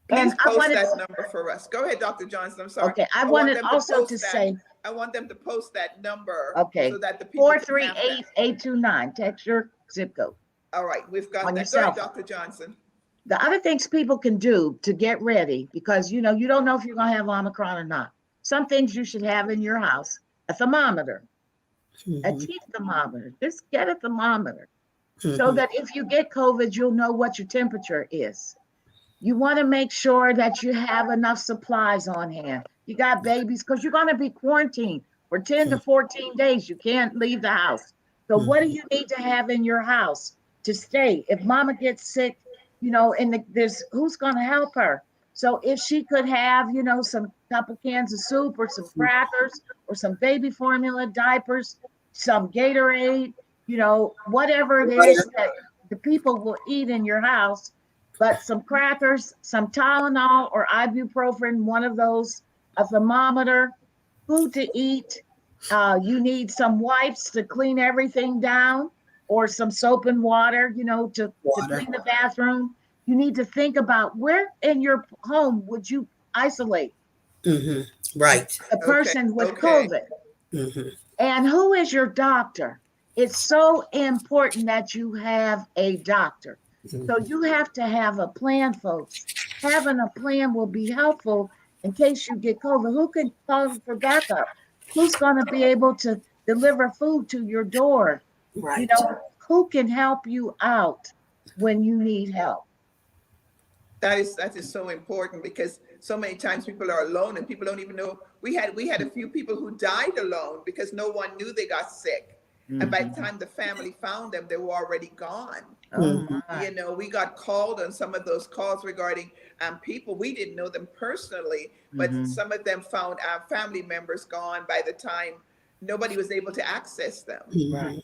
Please post that number for us. Go ahead, Dr. Johnson. I'm sorry. Okay, I wanted also to say. I want them to post that number. Okay. So that the people 438-829. Text your zip code. All right, we've got that. Go ahead, Dr. Johnson. The other things people can do to get ready, because you don't know if you're going to have Omicron or not. Some things you should have in your house: a thermometer, a teeth thermometer. Just get a thermometer so that if you get COVID, you'll know what your temperature is. You want to make sure that you have enough supplies on hand. You got babies, because you're going to be quarantined for 10 to 14 days. You can't leave the house. So what do you need to have in your house to stay? If mama gets sick, there's who's going to help her? So if she could have, some couple cans of soup or some crackers or some baby formula, diapers, some Gatorade, whatever it is that the people will eat in your house. But some crackers, some Tylenol or ibuprofen, one of those, a thermometer, food to eat. You need some wipes to clean everything down, or some soap and water, to clean the bathroom. You need to think about where in your home would you isolate right a person with COVID. And who is your doctor? It's so important that you have a doctor. So you have to have a plan, folks. Having a plan will be helpful in case you get COVID. Who can call for backup? Who's going to be able to deliver food to your door? Right. Who can help you out when you need help? That is so important, because so many times people are alone and people don't even know. We had a few people who died alone because no one knew they got sick. And by the time the family found them, they were already gone. We got called on some of those calls regarding people. We didn't know them personally, but some of them found our family members gone by the time nobody was able to access them. Right.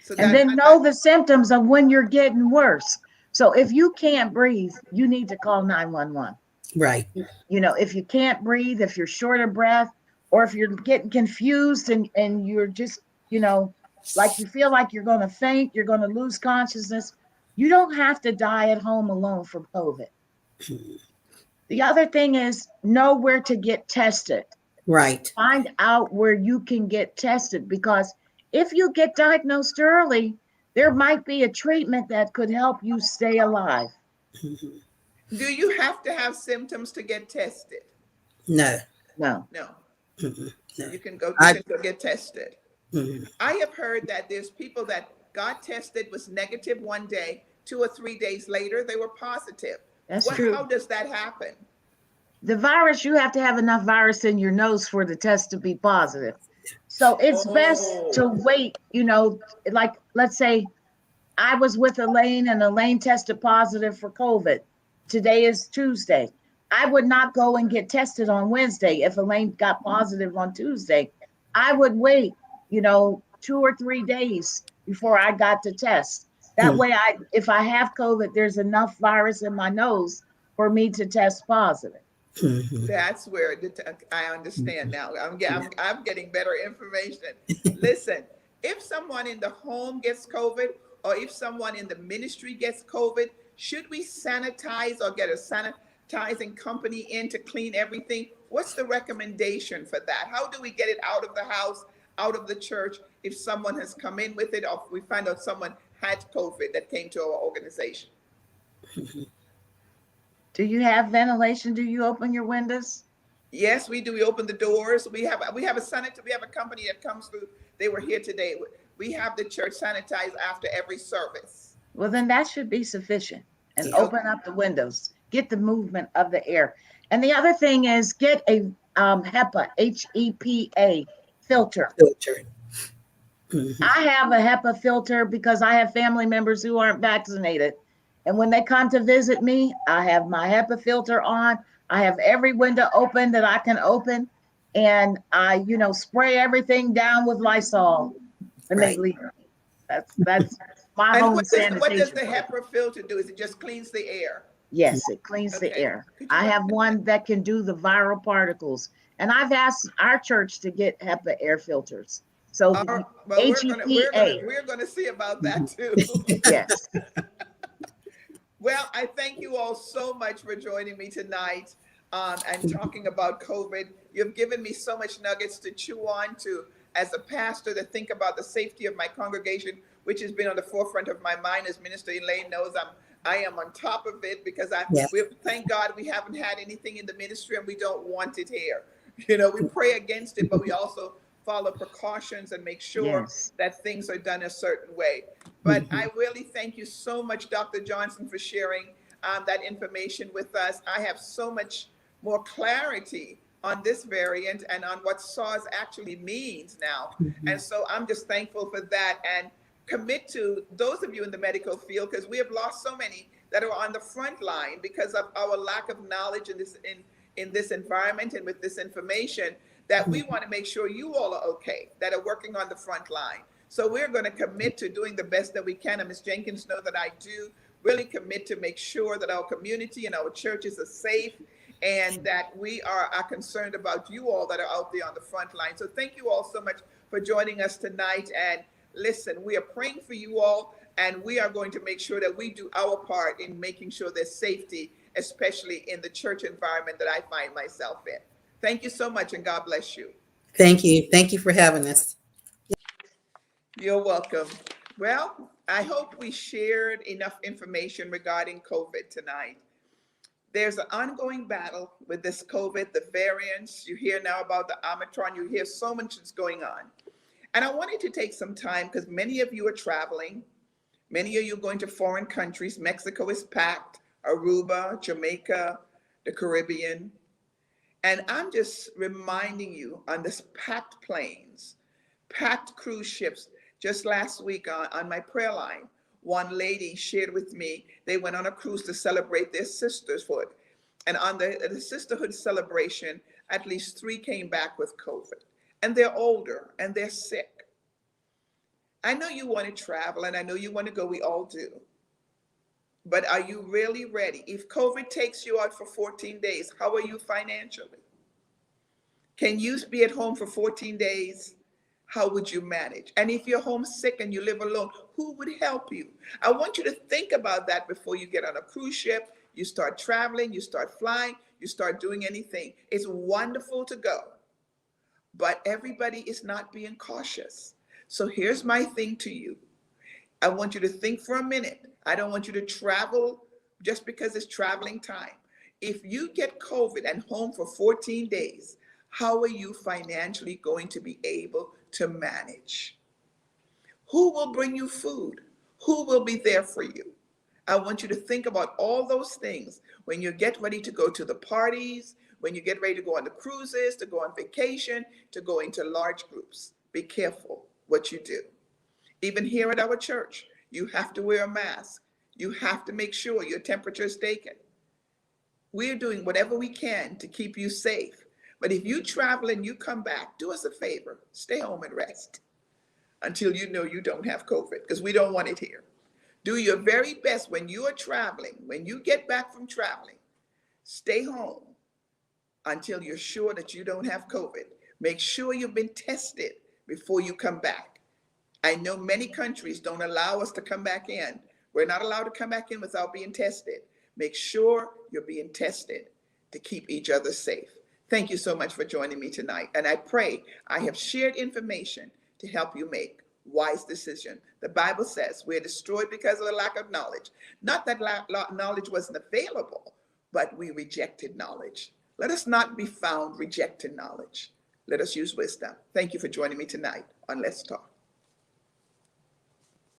So and then know the symptoms of when you're getting worse. So if you can't breathe, you need to call 911. Right. You know, if you can't breathe, if you're short of breath, or if you're getting confused and you're just, you know, like you feel like you're going to faint, you're going to lose consciousness, you don't have to die at home alone from COVID. The other thing is know where to get tested. Right. Find out where you can get tested, because if you get diagnosed early, there might be a treatment that could help you stay alive. Mhm. Do you have to have symptoms to get tested? No. No. No. Mhm. No. You can go I. get tested. Mhm. I have heard that there's people that got tested, was negative one day, 2 or 3 days later, they were positive. That's Well, true. how does that happen? The virus, you have to have enough virus in your nose for the test to be positive. So it's best to Oh, wait, you know, like let's say I was with Elaine and Elaine tested positive for COVID. Today is Tuesday. I would not go and get tested on Wednesday if Elaine got positive on Tuesday. I would wait, you know, 2 or 3 days before I got to test. That Mhm. way, if I have COVID, there's enough virus in my nose for me to test positive. Mhm. that's where I understand now. I'm getting better information. Listen, if someone in the home gets COVID, or if someone in the ministry gets COVID, should we sanitize or get a sanitizing company in to clean everything? What's the recommendation for that? How do we get it out of the house, out of the church, if someone has come in with it, or if we find out someone had COVID that came to our organization? Do you have ventilation? Do you open your windows? Yes, we do. We open the doors. We have a company that comes through. They were here today. We have the church sanitized after every service. Well, then that should be sufficient. And Yeah. open Okay. up the windows, get the movement of the air. And the other thing is get a HEPA, HEPA filter. Filtered. Mhm. I have a HEPA filter because I have family members who aren't vaccinated. And when they come to visit me, I have my HEPA filter on. I have every window open that I can open. And I, you know, spray everything down with Lysol when they Right. leave. That's my And home what does sanitation the program. HEPA filter do? Is it just cleans the air? Yes, it cleans the Okay. air. Could you I look have at that? one that can do the viral particles. And I've asked our church to get HEPA air filters. So the Well, HEPA, we're gonna see about that Mhm. too. yes. Well, I thank you all so much for joining me tonight, and talking about COVID. You've given me so much nuggets to chew on, to as a pastor, to think about the safety of my congregation, which has been on the forefront of my mind. As Minister Elaine knows, I am on top of it, because Yeah. thank God we haven't had anything in the ministry, and we don't want it here. You know, we pray against it, but we also follow precautions and make sure Yes. that things are done a certain way. But Mhm. I really thank you so much, Dr. Johnson, for sharing that information with us. I have so much more clarity on this variant and on what SARS actually means now. And Mhm. so I'm just thankful for that, and commit to those of you in the medical field, because we have lost so many that are on the front line because of our lack of knowledge in this environment and with this information, that we want to make sure you all are okay, that are working on the front line. So we're going to commit to doing the best that we can. And Ms. Jenkins know that I do really commit to make sure that our community and our churches are safe, and that we are concerned about you all that are out there on the front line. So thank you all so much for joining us tonight. And listen, we are praying for you all, and we are going to make sure that we do our part in making sure there's safety, especially in the church environment that I find myself in. Thank you so much, and God bless you. Thank you. Thank you for having us. You're welcome. Well, I hope we shared enough information regarding COVID tonight. There's an ongoing battle with this COVID, the variants. You hear now about the Omicron. You hear so much is going on. And I wanted to take some time, because many of you are traveling. Many of you are going to foreign countries. Mexico is packed, Aruba, Jamaica, the Caribbean. And I'm just reminding you, on this packed planes, packed cruise ships. Just last week on my prayer line, one lady shared with me they went on a cruise to celebrate their sisterhood. And on the sisterhood celebration, at least 3 came back with COVID. And they're older and they're sick. I know you want to travel, and I know you want to go. We all do. But are you really ready? If COVID takes you out for 14 days, how are you financially? Can you be at home for 14 days? How would you manage? And if you're homesick and you live alone, who would help you? I want you to think about that before you get on a cruise ship, you start traveling, you start flying, you start doing anything. It's wonderful to go, but everybody is not being cautious. So here's my thing to you. I want you to think for a minute. I don't want you to travel just because it's traveling time. If you get COVID and home for 14 days, how are you financially going to be able to manage? Who will bring you food? Who will be there for you? I want you to think about all those things when you get ready to go to the parties, when you get ready to go on the cruises, to go on vacation, to go into large groups. Be careful what you do. Even here at our church, you have to wear a mask. You have to make sure your temperature is taken. We're doing whatever we can to keep you safe. But if you travel and you come back, do us a favor. Stay home and rest until you know you don't have COVID, because we don't want it here. Do your very best when you are traveling, when you get back from traveling, stay home until you're sure that you don't have COVID. Make sure you've been tested before you come back. I know many countries don't allow us to come back in. We're not allowed to come back in without being tested. Make sure you're being tested to keep each other safe. Thank you so much for joining me tonight. And I pray I have shared information to help you make wise decision. The Bible says we're destroyed because of the lack of knowledge. Not that knowledge wasn't available, but we rejected knowledge. Let us not be found rejecting knowledge. Let us use wisdom. Thank you for joining me tonight on Let's Talk.